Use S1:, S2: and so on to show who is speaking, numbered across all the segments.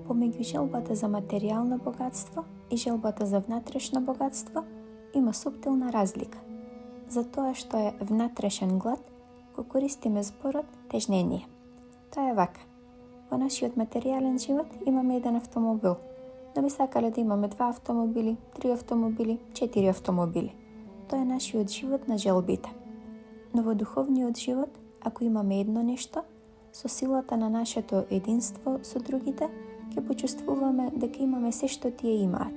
S1: Помеѓу желбата за материјално богатство и желбата за внатрешно богатство има суптилна разлика. За тоа што е внатрешен глад, го користиме зборот тежнение. Тоа е вака. Во нашиот материјален живот имаме еден автомобил, но би сакале да имаме 2 автомобили, 3 автомобили, 4 автомобили. Тоа е нашиот живот на желбите. Но во духовниот живот, ако имаме едно нешто, со силата на нашето единство со другите, ќе почувствуваме дека имаме се што тие имаат.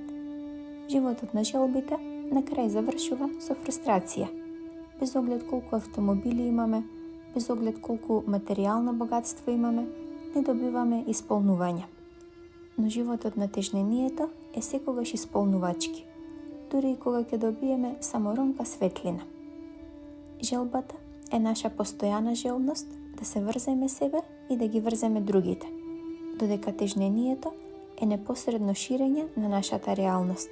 S1: Животот на желбите на крај завршува со фрустрација. Без оглед колку автомобили имаме, без оглед колку материјално богатство имаме, не добиваме исполнување. Но животот на тежнението е секогаш исполнувачки, дури и кога ќе добиеме само ронка светлина. Желбата е наша постојана желност да се врземе себе и да ги врземе другите, додека тежнението е непосредно ширење на нашата реалност.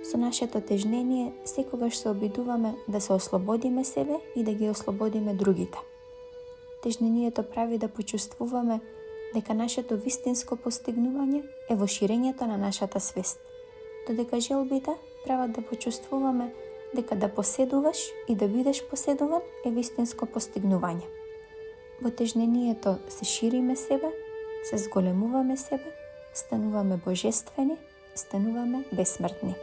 S1: Со нашето тежнение секогаш се обидуваме да се ослободиме себе и да ги ослободиме другите. Тежнението прави да почувствуваме дека нашето вистинско постигнување е во ширењето на нашата свест, додека желбите прават да почувствуваме дека да поседуваш и да бидеш поседуван е вистинско постигнување. Во тежнението се шириме себе, се зголемуваме себе, стануваме божествени, стануваме бесмртни.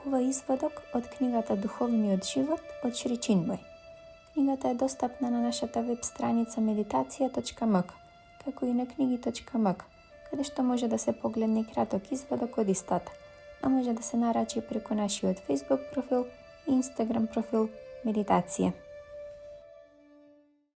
S1: Ова извадок од книгата Духовниот живот од Шри Чинмој. Книгата е достапна на нашата веб страница meditacija.mk, како и на книги.mk, каде што може да се погледне краток извадок од истата, а може да се нарачи преку нашиот Facebook профил и Instagram профил Медитација.